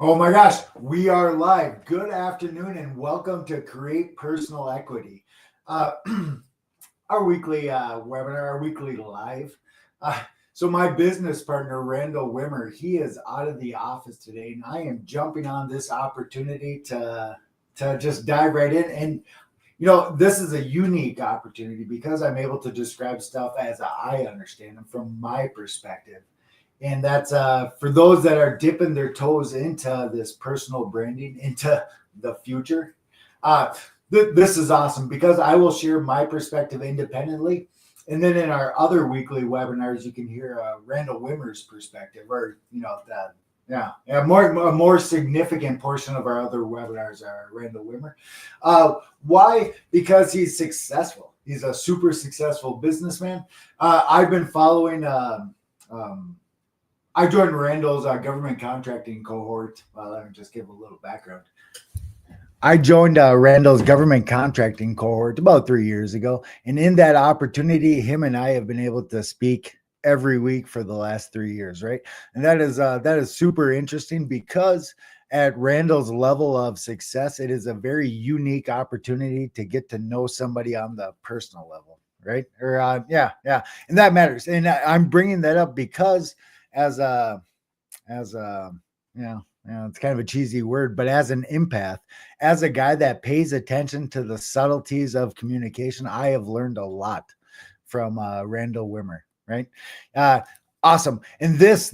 Oh my gosh, we are live. Good afternoon and welcome to Create Personal Equity, uh, our weekly webinar, our weekly live. Uh, so my business partner, Randall Wimmer, he is out of the office today, and I am jumping on this opportunity to just dive right in. And this is a unique opportunity because I'm able to describe stuff as I understand them from my perspective. And that's for those that are dipping their toes into this personal branding, into the future. Uh, this is awesome because I will share my perspective independently. And then in our other weekly webinars, you can hear Randall Wimmer's perspective, or yeah, a more significant portion of our other webinars are Randall Wimmer. Why? Because he's successful. He's a super successful businessman. I've been following. I joined Randall's government contracting cohort. Well, let me just give a little background. I joined Randall's government contracting cohort about 3 years ago. And in that opportunity, him and I have been able to speak every week for the last 3 years, right? And that is super interesting because at Randall's level of success, it is a very unique opportunity to get to know somebody on the personal level, right? Or yeah, and that matters. And I'm bringing that up because as a as a it's kind of a cheesy word, but as an empath, as a guy that pays attention to the subtleties of communication, I have learned a lot from Randall Wimmer, right? Uh, awesome. And this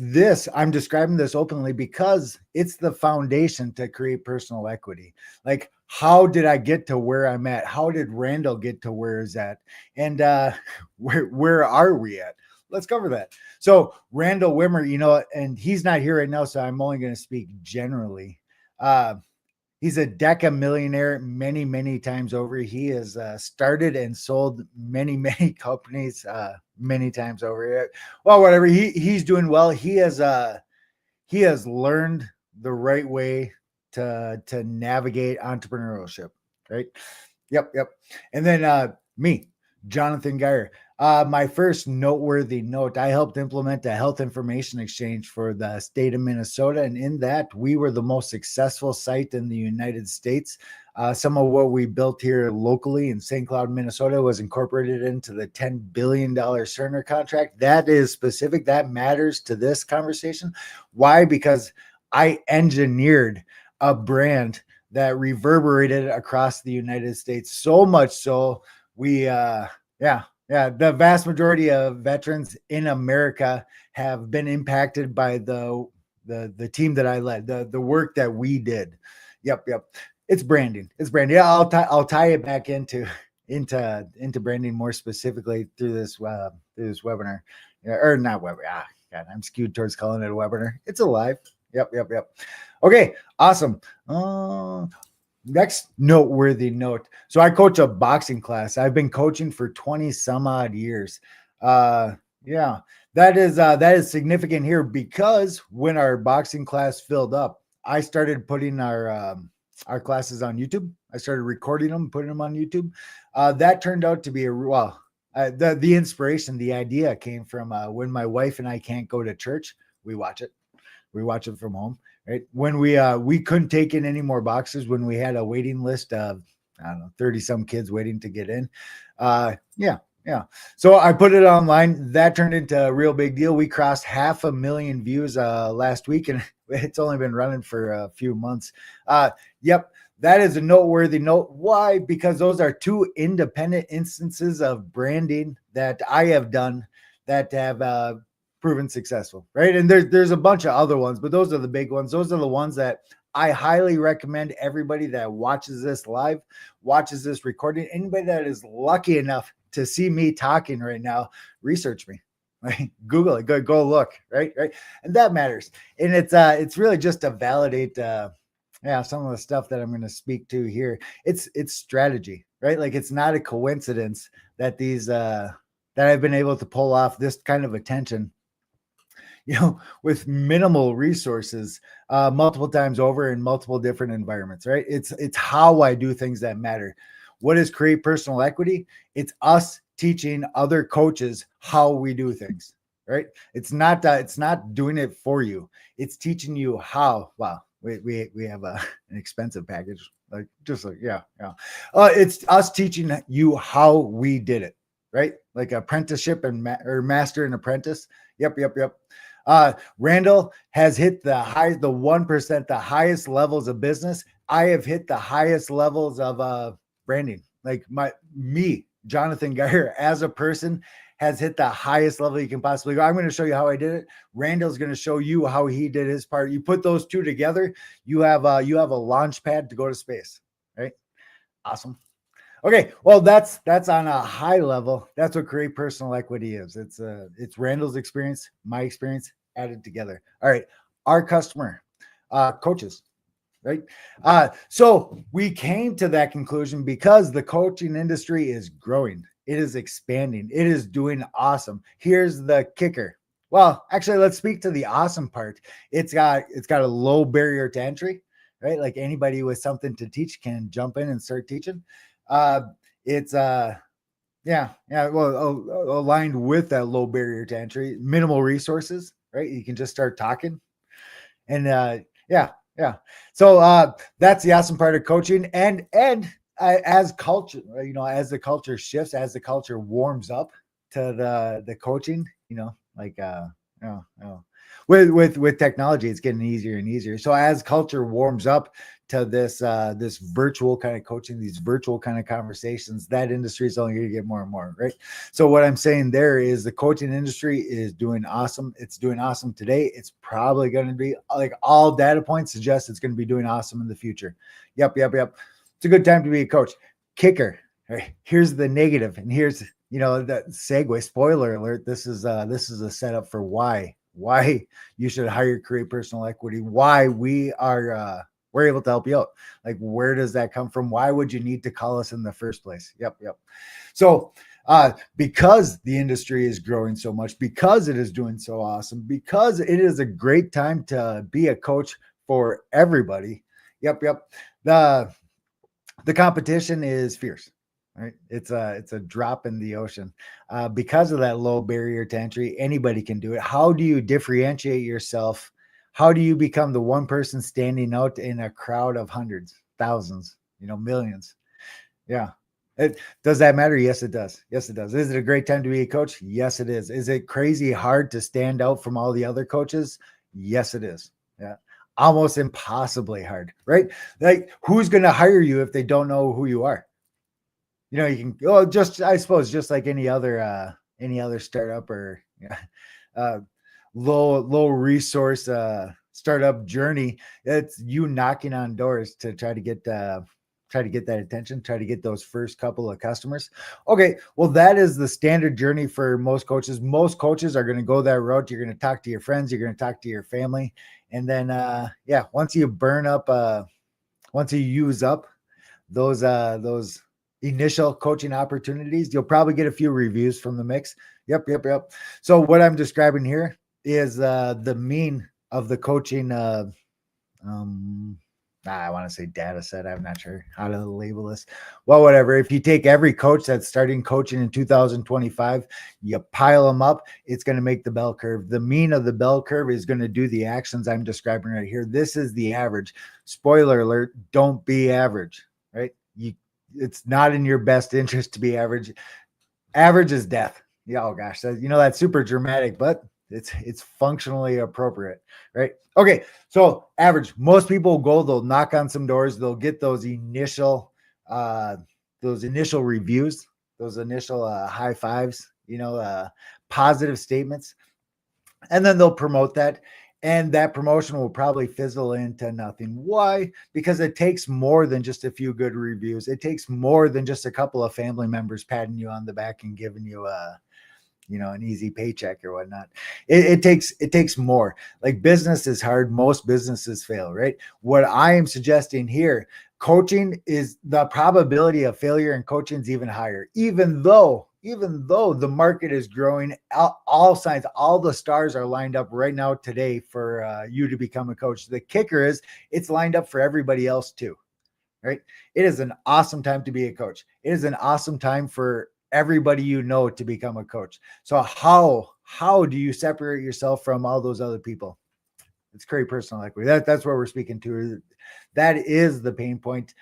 I'm describing this openly because it's the foundation to create personal equity. Like, how did I get to where I'm at? How did Randall get to where he's at? And where are we at? Let's cover that. So Randall Wimmer, and he's not here right now, so I'm only going to speak generally. He's a deca millionaire many, many times over. He has started and sold many, many companies many times over. Well, whatever. He's doing well. He has learned the right way to navigate entrepreneurship. Right. Yep. And then me, Jonathan Geyer. My first noteworthy note, I helped implement a health information exchange for the state of Minnesota. And in that, we were the most successful site in the United States. Some of what we built here locally in St. Cloud, Minnesota was incorporated into the $10 billion Cerner contract. That is specific. That matters to this conversation. Why? Because I engineered a brand that reverberated across the United States, so much so we the vast majority of veterans in America have been impacted by the team that I led, the work that we did. Yep. It's branding. Yeah, I'll tie it back into branding more specifically through this webinar, or not webinar. God, I'm skewed towards calling it a webinar. It's alive. Yep. Okay, awesome. Next noteworthy note. So I coach a boxing class. I've been coaching for 20 some odd years. That is significant here because when our boxing class filled up, I started putting our classes on YouTube. I started recording them, putting them on YouTube. That turned out to be the inspiration, the idea came from when my wife and I can't go to church, we watch it. We watch it from home. Right. When we couldn't take in any more boxes, when we had a waiting list of, 30 some kids waiting to get in. So I put it online. That turned into a real big deal. We crossed 500,000 views last week, and it's only been running for a few months. Yep. That is a noteworthy note. Why? Because those are two independent instances of branding that I have done that have proven successful, right? And there's a bunch of other ones, but those are the big ones. Those are the ones that I highly recommend everybody that watches this live, watches this recording, anybody that is lucky enough to see me talking right now, research me, right? Google it, go look, right? And that matters. And it's really just to validate some of the stuff that I'm going to speak to here. It's strategy, right? Like, it's not a coincidence that that I've been able to pull off this kind of attention with minimal resources, multiple times over in multiple different environments, right? It's how I do things that matter. What is create personal equity? It's us teaching other coaches how we do things, right? It's not doing it for you. It's teaching you how. Wow. We have an expensive package, like just like yeah. It's us teaching you how we did it, right? Like apprenticeship or master and apprentice. Yep. Randall has hit the 1%, the highest levels of business. I have hit the highest levels of branding. Like me, Jonathan Geyer, as a person, has hit the highest level you can possibly go. I'm going to show you how I did it. Randall's going to show you how he did his part. You put those two together, you have a launch pad to go to space, right? Awesome. Okay, well, that's on a high level. That's what Create Personal Equity is. It's Randall's experience, my experience added together. All right, our customer, coaches, right? So we came to that conclusion because the coaching industry is growing. It is expanding. It is doing awesome. Here's the kicker. Well, actually, let's speak to the awesome part. It's got a low barrier to entry, right? Like anybody with something to teach can jump in and start teaching. It's aligned with that low barrier to entry, minimal resources, right? You can just start talking, and yeah. So that's the awesome part of coaching, and as culture, as the culture shifts, as the culture warms up to the coaching, like with technology, it's getting easier and easier. So as culture warms up to this virtual kind of coaching, these virtual kind of conversations, that industry is only going to get more and more, right? So what I'm saying there is the coaching industry is doing awesome. It's doing awesome today. It's probably going to be, like, all data points suggest it's going to be doing awesome in the future. Yep. It's a good time to be a coach. Kicker. Right? Here's the negative, and here's the segue. Spoiler alert. This is a setup for why you should hire Create Personal Equity. Why we're able to help you out. Like, where does that come from? Why would you need to call us in the first place? Yep. So because the industry is growing so much, because it is doing so awesome, because it is a great time to be a coach for everybody. Yep. The competition is fierce, right? It's a drop in the ocean. Because of that low barrier to entry, anybody can do it. How do you differentiate yourself? How do you become the one person standing out in a crowd of hundreds, thousands, millions? Yeah. Does that matter? Yes, it does. Is it a great time to be a coach? Yes, it is. Is it crazy hard to stand out from all the other coaches? Yes, it is. Yeah. Almost impossibly hard, right? Like, who's going to hire you if they don't know who you are? You can, I suppose, just like any other startup or low resource startup journey. It's you knocking on doors to try to get that attention, try to get those first couple of customers. Okay, well, that is the standard journey for most coaches. Most coaches are going to go that route. You're going to talk to your friends, you're going to talk to your family, and then once you use up those initial coaching opportunities, you'll probably get a few reviews from the mix. Yep. So what I'm describing here is the mean of the coaching. I want to say data set. I'm not sure how to label this. Well, whatever. If you take every coach that's starting coaching in 2025, you pile them up, it's going to make the bell curve. The mean of the bell curve is going to do the actions I'm describing right here. This is the average. Spoiler alert, don't be average, right? It's not in your best interest to be average. Average is death. Yeah, oh gosh, that's super dramatic, but it's functionally appropriate, right? Okay, so average. Most people go, they'll knock on some doors, they'll get those initial reviews, those initial high fives, positive statements, and then they'll promote that. And that promotion will probably fizzle into nothing. Why? Because it takes more than just a few good reviews. It takes more than just a couple of family members patting you on the back and giving you an easy paycheck or whatnot. It takes more. Like, business is hard. Most businesses fail, right? What I am suggesting here, coaching is the probability of failure in coaching is even higher, even though the market is growing, all signs, all the stars are lined up right now today for you to become a coach. The kicker is it's lined up for everybody else too, right? It is an awesome time to be a coach. It is an awesome time for everybody to become a coach. So how do you separate yourself from all those other people? It's create personal equity. That's what we're speaking to. That is the pain point.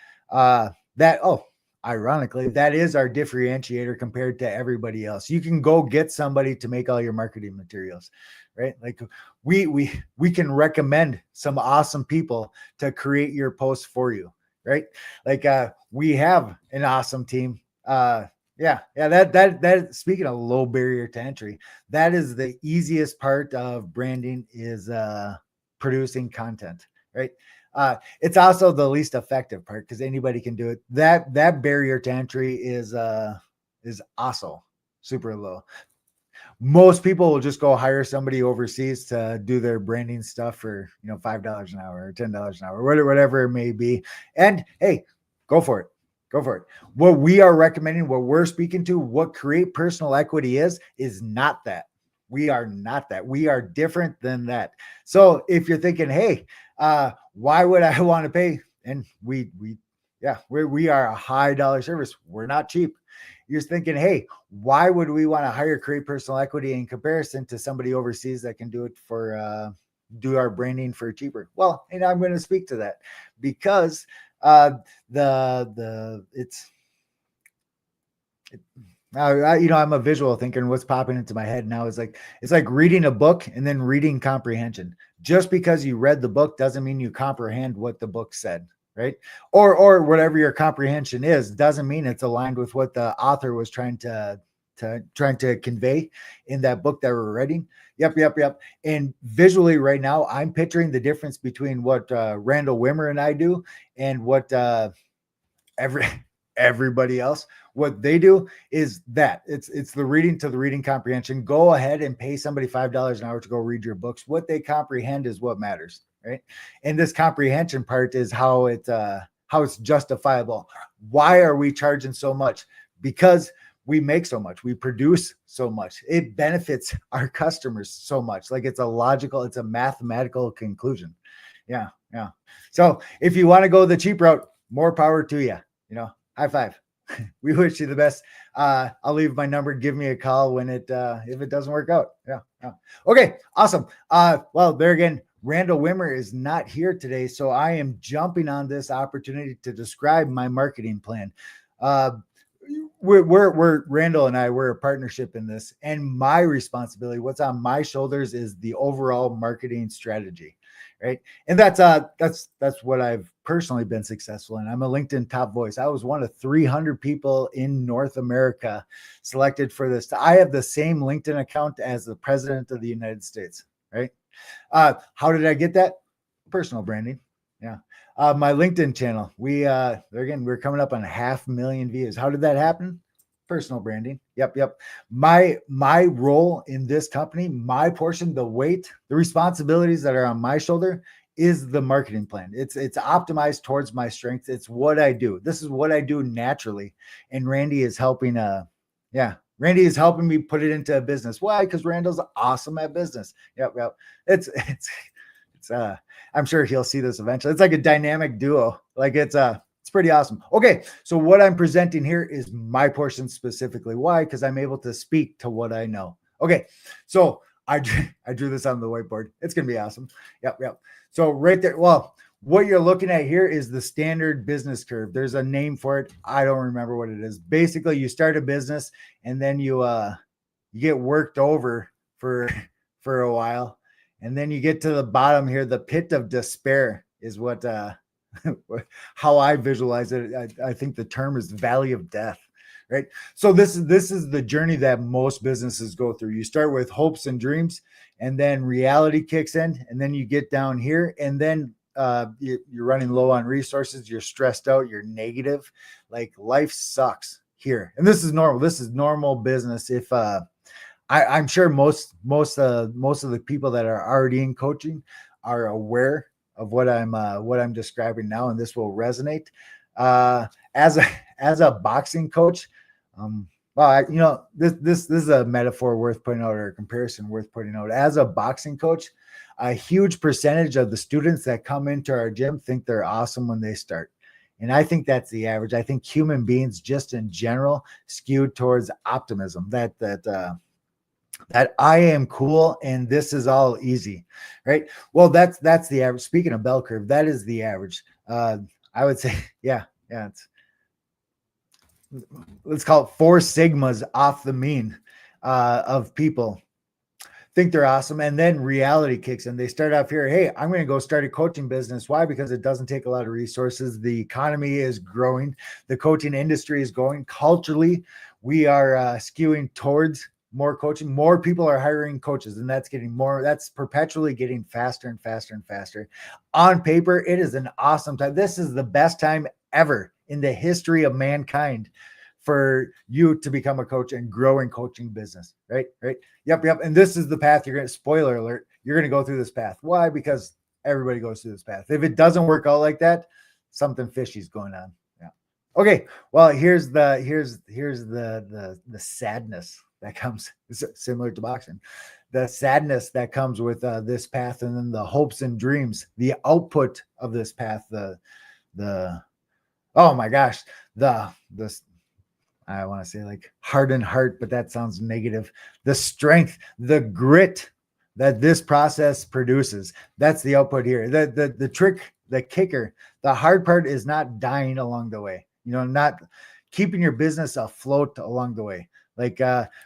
Ironically, that is our differentiator compared to everybody else. You can go get somebody to make all your marketing materials, right? Like we can recommend some awesome people to create your posts for you, right? Like we have an awesome team. That speaking of low barrier to entry, that is the easiest part of branding is producing content, right? It's also the least effective part because anybody can do it. That barrier to entry is also super low. Most people will just go hire somebody overseas to do their branding stuff for $5 an hour or $10 an hour, whatever it may be. And hey, go for it. Go for it. What we are recommending, what we're speaking to, what create personal equity is not that. We are not that. We are different than that. So if you're thinking, hey, why would I want to pay? And we are a high dollar service. We're not cheap. You're thinking, hey, why would we want to hire create personal equity in comparison to somebody overseas that can do it for do our branding for cheaper? Well, I'm going to speak to that because I'm a visual thinker, and what's popping into my head now is it's like reading a book and then reading comprehension. Just because you read the book doesn't mean you comprehend what the book said, right? Or whatever your comprehension is doesn't mean it's aligned with what the author was trying to convey in that book that we're reading. Yep. And visually right now, I'm picturing the difference between what Randall Wimmer and I do and what everybody else. What they do is that it's the reading to the reading comprehension. Go ahead and pay somebody $5 an hour to go read your books. What they comprehend is what matters, right? And this comprehension part is how it's justifiable. Why are we charging so much? Because we make so much, we produce so much. It benefits our customers so much. Like it's a mathematical conclusion. Yeah. So if you want to go the cheap route, more power to you. High five. We wish you the best. I'll leave my number. Give me a call when if it doesn't work out. Yeah. Okay. Awesome. Well, there again, Randall Wimmer is not here today, so I am jumping on this opportunity to describe my marketing plan. We're Randall and I, we're a partnership in this, and my responsibility, what's on my shoulders is the overall marketing strategy, right? And that's what I've personally been successful in. I'm a LinkedIn top voice. I was one of 300 people in North America selected for this. I have the same LinkedIn account as the president of the United States, right? How did I get that? Personal branding. Yeah. My LinkedIn channel, we're coming up on 500,000 views. How did that happen? Personal branding. Yep. My role in this company, my portion, the weight, the responsibilities that are on my shoulder is the marketing plan. It's optimized towards my strengths. It's what I do. This is what I do naturally. And Randy is helping Randy is helping me put it into a business. Why? Because Randall's awesome at business. Yep. It's I'm sure he'll see this eventually. It's like a dynamic duo. Like it's pretty awesome. Okay. So what I'm presenting here is my portion specifically. Why? Because I'm able to speak to what I know. Okay. So I drew this on the whiteboard. It's going to be awesome. Yep. So right there, well, what you're looking at here is the standard business curve. There's a name for it. I don't remember what it is. Basically, you start a business and then you get worked over for a while. And then you get to the bottom here. The pit of despair is what how I visualize it. I think the term is valley of death, right? So this is the journey that most businesses go through. You start with hopes and dreams, and then reality kicks in, and then you get down here, and then you're running low on resources. You're stressed out. You're negative. Like life sucks here, and this is normal. This is normal business. If I'm sure most of the people that are already in coaching are aware of what I'm describing now, and this will resonate. As a boxing coach, this is a metaphor worth putting out, or a comparison worth putting out. As a boxing coach, a huge percentage of the students that come into our gym think they're awesome when they start. And I think that's the average. I think human beings just in general skewed towards optimism, that that I am cool and this is all easy, right? Well, that's the average. Speaking of bell curve, that is the average. I would say, yeah, it's, let's call it 4 sigmas off the mean of people think they're awesome. And then reality kicks in. They start off here. Hey, I'm going to go start a coaching business. Why? Because it doesn't take a lot of resources. The economy is growing. The coaching industry is going. Culturally, we are skewing towards more coaching. More people are hiring coaches, and that's getting more. That's perpetually getting faster and faster and faster. On paper, it is an awesome time. This is the best time ever in the history of mankind for you to become a coach and grow in coaching business, right? Yep. And this is the path you're going to, spoiler alert, you're going to go through this path. Why? Because everybody goes through this path. If it doesn't work out like that, something fishy is going on. Yeah. Okay. Well, here's the sadness that comes, similar to boxing, the sadness that comes with this path, and then the hopes and dreams, the output of this path, oh my gosh, I want to say like hardened heart, but that sounds negative. The strength, the grit that this process produces. That's the output here. The trick, the kicker, the hard part is not dying along the way. Not keeping your business afloat along the way. Like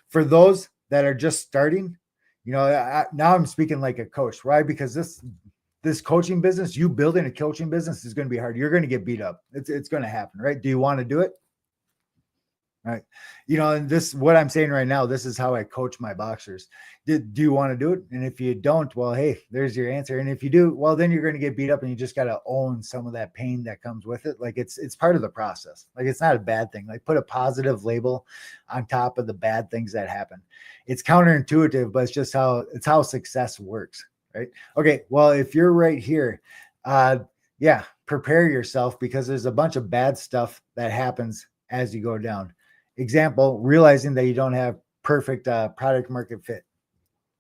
for those that are just starting, now I'm speaking like a coach, right? Because this coaching business, you building a coaching business is going to be hard. You're going to get beat up. It's going to happen, right? Do you want to do it? Right. And this, what I'm saying right now, this is how I coach my boxers. Do you want to do it? And if you don't, well, hey, there's your answer. And if you do, well, then you're going to get beat up, and you just got to own some of that pain that comes with it. Like it's part of the process. Like it's not a bad thing. Like put a positive label on top of the bad things that happen. It's counterintuitive, but it's how success works. Right. Okay. Well, if you're right here, prepare yourself, because there's a bunch of bad stuff that happens as you go down. Example, realizing that you don't have perfect product market fit,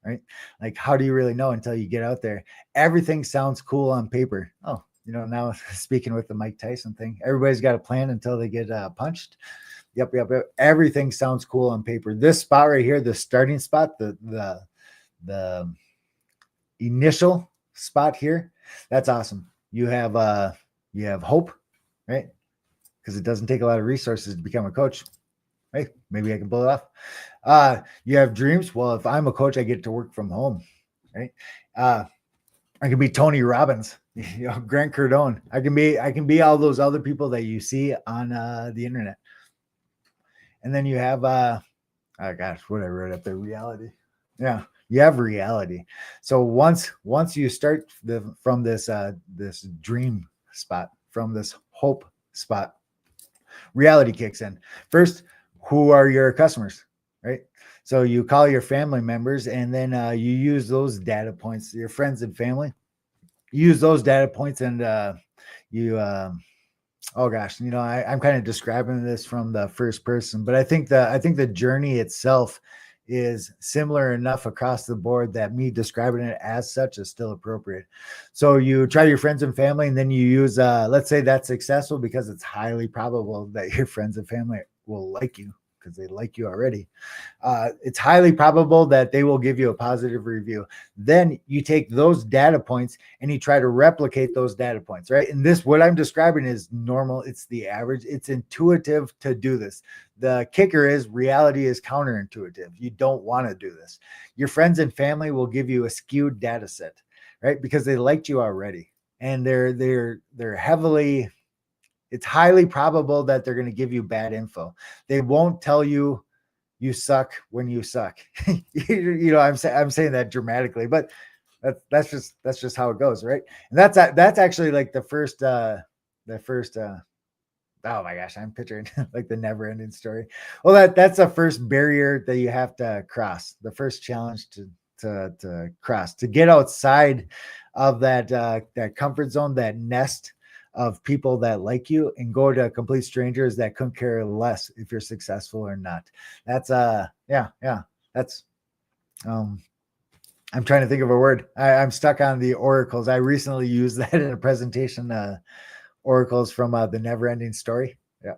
right? Like, how do you really know until you get out there? Everything sounds cool on paper. Oh, now speaking with the Mike Tyson thing, everybody's got a plan until they get punched. Yep. Everything sounds cool on paper. This spot right here, the starting spot, the initial spot here, that's awesome. You have hope, right? Because it doesn't take a lot of resources to become a coach. Hey, maybe I can pull it off. You have dreams. Well, if I'm a coach, I get to work from home, right? I can be Tony Robbins, Grant Cardone. I can be all those other people that you see on the internet. And then you have, oh gosh, what I wrote up there, reality. Yeah, you have reality. So once you start from this dream spot, from this hope spot, reality kicks in. First, who are your customers, right? So you call your family members, and then you use those data points, your friends and family. You use those data points, and oh gosh, I'm kind of describing this from the first person, but I think the journey itself is similar enough across the board that me describing it as such is still appropriate. So you try your friends and family, and then you use, let's say that's successful, because it's highly probable that your friends and family will like you, because they like you already. It's highly probable that they will give you a positive review. Then you take those data points and you try to replicate those data points, right? And this, what I'm describing, is normal. It's the average. It's intuitive to do this. The kicker is reality is counterintuitive. You don't want to do this. Your friends and family will give you a skewed data set, right? Because they liked you already, and they're heavily, it's highly probable that they're going to give you bad info. They won't tell you you suck when you suck. I'm saying that dramatically, but that's just how it goes, right? And that's actually like the first oh my gosh, I'm picturing like the never ending story. Well, that's the first barrier that you have to cross, the first challenge to cross, to get outside of that comfort zone, that nest of people that like you, and go to complete strangers that couldn't care less if you're successful or not. That's that's I'm trying to think of a word. I'm stuck on the oracles. I recently used that in a presentation, oracles from the never ending story. Yeah.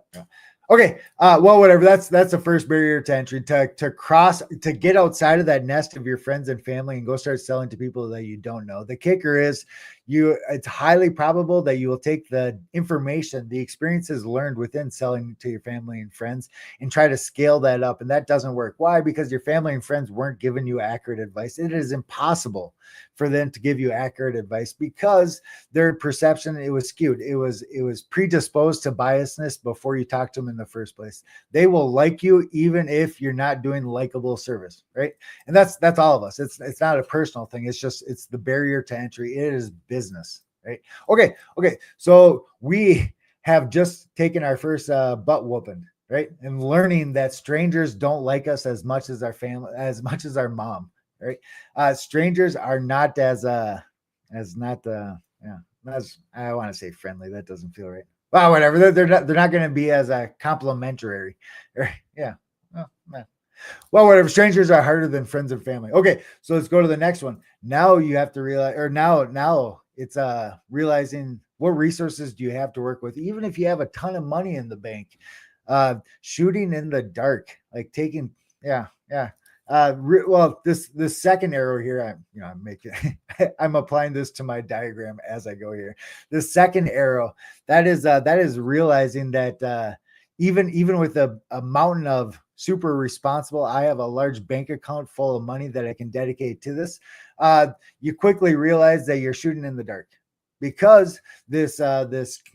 Okay. Well, whatever. That's the first barrier to entry, to get outside of that nest of your friends and family and go start selling to people that you don't know. The kicker is it's highly probable that you will take the information, the experiences learned within selling to your family and friends and try to scale that up. And that doesn't work. Why? Because your family and friends weren't giving you accurate advice. It is impossible for them to give you accurate advice because their perception, it was skewed. It was predisposed to biasness before you talk to them in the first place. They will like you even if you're not doing likable service, right? And that's all of us. It's not a personal thing. It's the barrier to entry. It is business, right? Okay. So we have just taken our first butt whooping, right? And learning that strangers don't like us as much as our family, as much as our mom, right? Strangers are not as not yeah, that's, I want to say friendly. That doesn't feel right. Well, whatever. They're not going to be as complimentary. Right? Yeah. Oh, man. Well, whatever. Strangers are harder than friends and family. Okay, so let's go to the next one. Now you have to realize, or now it's realizing what resources do you have to work with, even if you have a ton of money in the bank. Shooting in the dark, like taking, yeah. Well, this second arrow here, I'm making, I'm applying this to my diagram as I go here. The second arrow, that is realizing that even with a mountain of super responsible, I have a large bank account full of money that I can dedicate to this. You quickly realize that you're shooting in the dark because this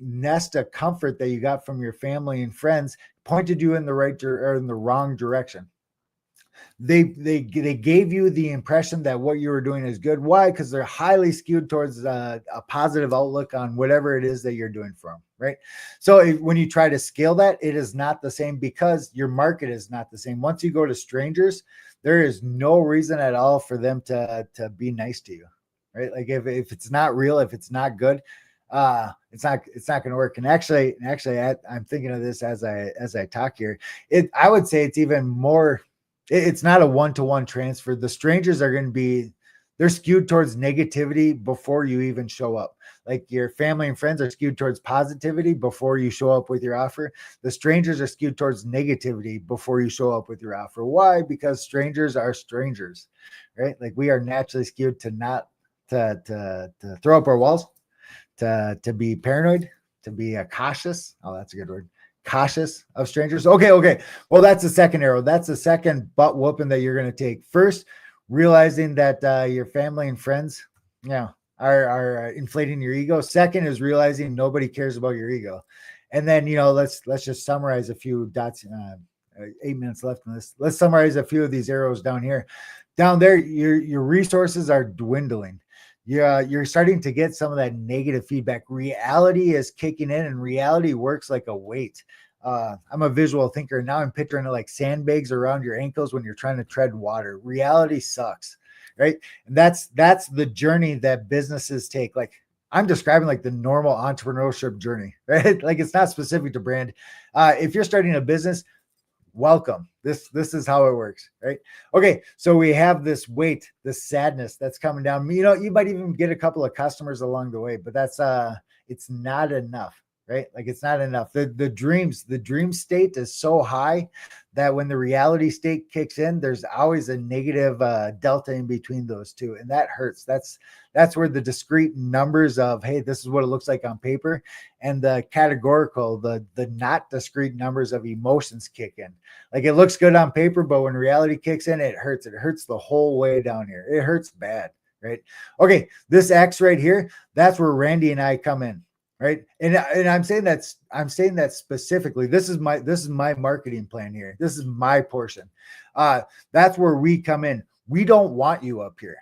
nest of comfort that you got from your family and friends pointed you in the right or in the wrong direction. They gave you the impression that what you were doing is good. Why? Because they're highly skewed towards a positive outlook on whatever it is that you're doing for them, right? So when you try to scale that, it is not the same because your market is not the same. Once you go to strangers, there is no reason at all for them to be nice to you, right? Like if it's not real, if it's not good, it's not going to work. And actually, I'm thinking of this as I talk here. I would say it's even more. It's not a one-to-one transfer. The strangers are going to be, they're skewed towards negativity before you even show up. Like your family and friends are skewed towards positivity before you show up with your offer. The strangers are skewed towards negativity before you show up with your offer. Why? Because strangers are strangers, right? Like we are naturally skewed to not to throw up our walls, to be paranoid, to be cautious. Oh, that's a good word. Cautious of strangers. Okay. Well, that's the second arrow. That's the second butt whooping that you're going to take. First, realizing that your family and friends, are inflating your ego. Second is realizing nobody cares about your ego. And then, let's just summarize a few dots. 8 minutes left in this. Let's summarize a few of these arrows down here. Down there, your resources are dwindling. You're starting to get some of that negative feedback. Reality is kicking in, and reality works like a weight. I'm a visual thinker. Now I'm picturing it like sandbags around your ankles when you're trying to tread water. Reality sucks, right? And that's the journey that businesses take. Like I'm describing like the normal entrepreneurship journey, right? Like it's not specific to brand. If you're starting a business, welcome. This is how it works, right? Okay, so we have this weight, this sadness that's coming down. You might even get a couple of customers along the way, but that's it's not enough, right? Like it's not enough. The dream state is so high that when the reality state kicks in, there's always a negative delta in between those two, and that hurts. That's where the discrete numbers of, hey, this is what it looks like on paper, and the categorical, the not discrete numbers of emotions kick in. Like it looks good on paper, but when reality kicks in, it hurts. It hurts the whole way down here. It hurts bad, right? Okay, this X right here, that's where Randy and I come in. Right. And I'm saying that specifically. This is my marketing plan here. This is my portion. That's where we come in. We don't want you up here.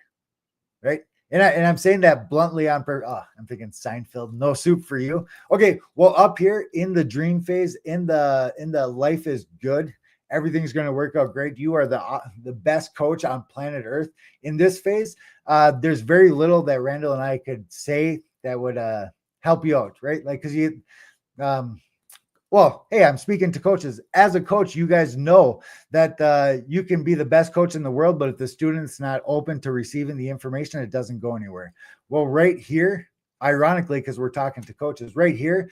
Right. And I'm saying that bluntly on purpose. I'm thinking Seinfeld, no soup for you. Okay. Well, up here in the dream phase, in the life is good, everything's going to work out great. You are the best coach on planet Earth. In this phase, there's very little that Randall and I could say that would help you out, right? Like, because well, hey, I'm speaking to coaches. As a coach, you guys know that you can be the best coach in the world, but if the student's not open to receiving the information, it doesn't go anywhere. Well, right here, ironically, because we're talking to coaches, right here,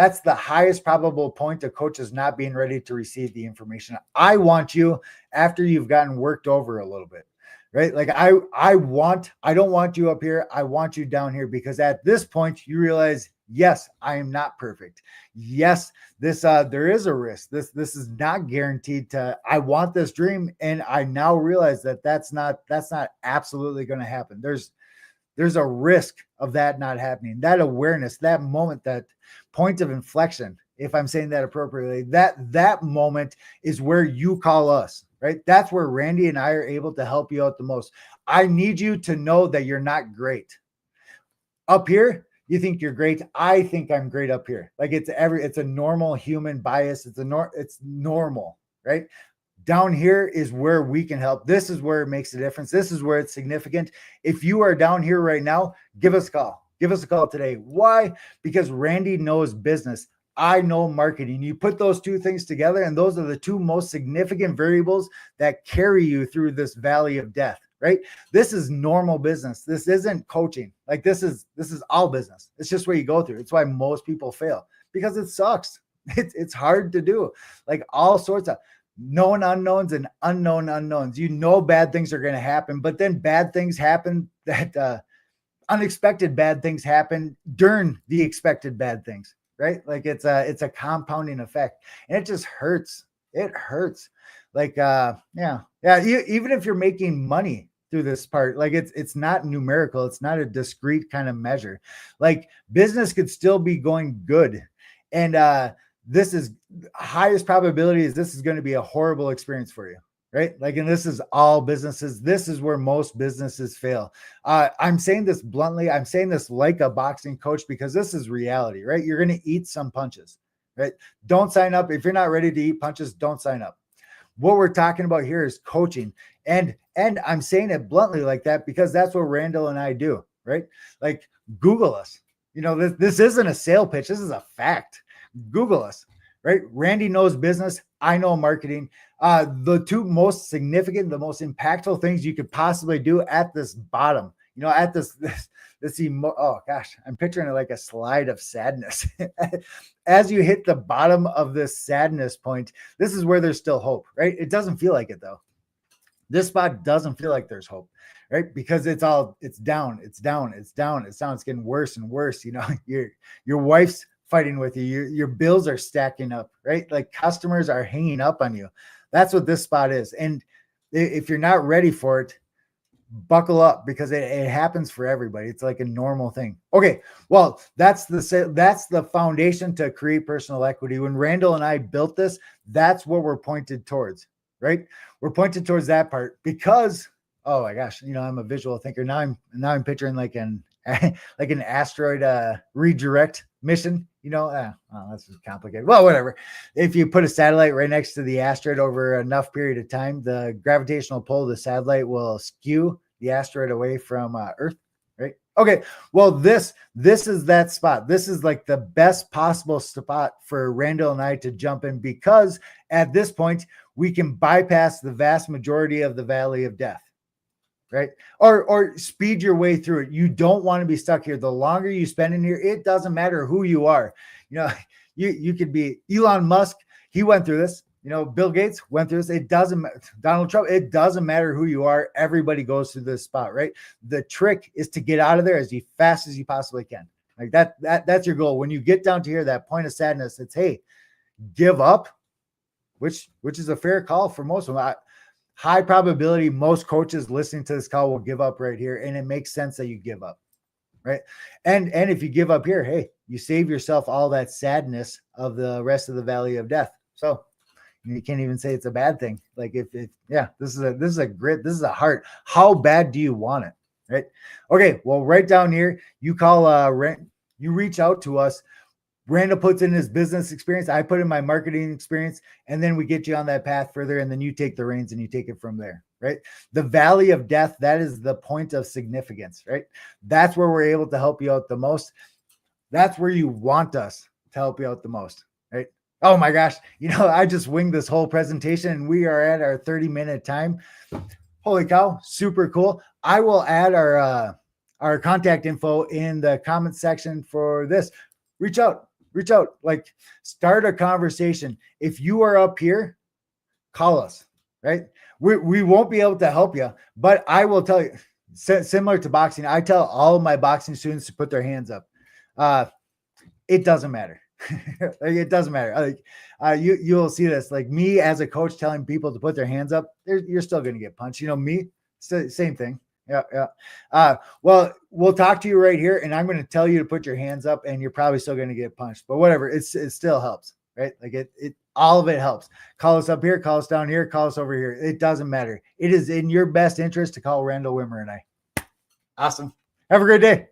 That's the highest probable point a coach is not being ready to receive the information. I want you after you've gotten worked over a little bit, right? Like I don't want you up here. I want you down here, because at this point you realize, yes, I am not perfect. Yes, this there is a risk. This is not guaranteed to. I want this dream, and I now realize that that's not absolutely going to happen. There's a risk of that not happening. That awareness, that moment, that point of inflection, if I'm saying that appropriately, that moment is where you call us, right? That's where Randy and I are able to help you out the most. I need you to know that you're not great. Up here, you think you're great. I think I'm great up here. Like it's a normal human bias. It's normal, right? Down here is where we can help. This is where it makes a difference. This is where it's significant. If you are down here right now, give us a call. Give us a call today. Why? Because Randy knows business. I know marketing. You put those two things together, and those are the two most significant variables that carry you through this valley of death, right? This is normal business. This isn't coaching. Like this is all business. It's just where you go through. It's why most people fail, because it sucks. It's hard to do. Like all sorts of known unknowns and unknown unknowns. You know bad things are going to happen, but then bad things happen that unexpected bad things happen during the expected bad things, right? Like it's a compounding effect, and it just hurts. It hurts. Like even if you're making money through this part, like it's not numerical. It's not a discrete kind of measure. Like business could still be going good, and this is highest probability is this is going to be a horrible experience for you, right? Like, and this is all businesses. This is where most businesses fail. I'm saying this bluntly. I'm saying this like a boxing coach, because this is reality, right? You're going to eat some punches, right? Don't sign up. If you're not ready to eat punches, don't sign up. What we're talking about here is coaching. And I'm saying it bluntly like that because that's what Randall and I do, right? Like Google us. You know, this isn't a sale pitch. This is a fact. Google us, right? Randy knows business. I know marketing. The two most significant, the most impactful things you could possibly do at this bottom, you know, at this oh gosh, I'm picturing it like a slide of sadness. As you hit the bottom of this sadness point, this is where there's still hope, right? It doesn't feel like it though. This spot doesn't feel like there's hope, right? Because it's down. It's getting worse and worse. You know, your wife's fighting with you. Your bills are stacking up, right? Like customers are hanging up on you. That's what this spot is. And if you're not ready for it, buckle up, because it happens for everybody. It's like a normal thing. Okay. Well, that's the foundation to create personal equity. When Randall and I built this, that's what we're pointed towards, right? We're pointed towards that part because, oh my gosh, you know, I'm a visual thinker. Now I'm picturing like an asteroid redirect mission, you know. That's just complicated. Well, whatever. If you put a satellite right next to the asteroid over enough period of time, the gravitational pull of the satellite will skew the asteroid away from Earth, right? Okay. Well, this is that spot. This is like the best possible spot for Randall and I to jump in, because at this point we can bypass the vast majority of the valley of death, right? Or speed your way through it. You don't want to be stuck here. The longer you spend in here, it doesn't matter who you are. You know, you could be Elon Musk. He went through this. You know, Bill Gates went through this. It doesn't matter. Donald Trump. It doesn't matter who you are. Everybody goes through this spot, right? The trick is to get out of there as fast as you possibly can. Like that's your goal. When you get down to here, that point of sadness, it's, hey, give up, which is a fair call for most of them. High probability most coaches listening to this call will give up right here, and it makes sense that you give up, right? And if you give up here, hey, you save yourself all that sadness of the rest of the valley of death. So you can't even say it's a bad thing. Like this is a grit, this is a heart. How bad do you want it, right? Okay, well, right down here, you call you reach out to us. Randall puts in his business experience. I put in my marketing experience, and then we get you on that path further, and then you take the reins and you take it from there, right? The valley of death, that is the point of significance, right? That's where we're able to help you out the most. That's where you want us to help you out the most, right? Oh my gosh, you know, I just winged this whole presentation, and we are at our 30-minute time. Holy cow, super cool. I will add our contact info in the comment section for this. Reach out. reach out, like start a conversation. If you are up here, call us, right? We won't be able to help you, but I will tell you, similar to boxing, I tell all of my boxing students to put their hands up. It doesn't matter. Like, it doesn't matter. Like, you'll see this, like me as a coach telling people to put their hands up, you're still going to get punched. You know, me, same thing. Yeah. Well, we'll talk to you right here, and I'm going to tell you to put your hands up, and you're probably still going to get punched, but whatever. It still helps, right? Like it all of it helps. Call us up here, call us down here, call us over here. It doesn't matter. It is in your best interest to call Randall Wimmer and I. Awesome. Have a great day.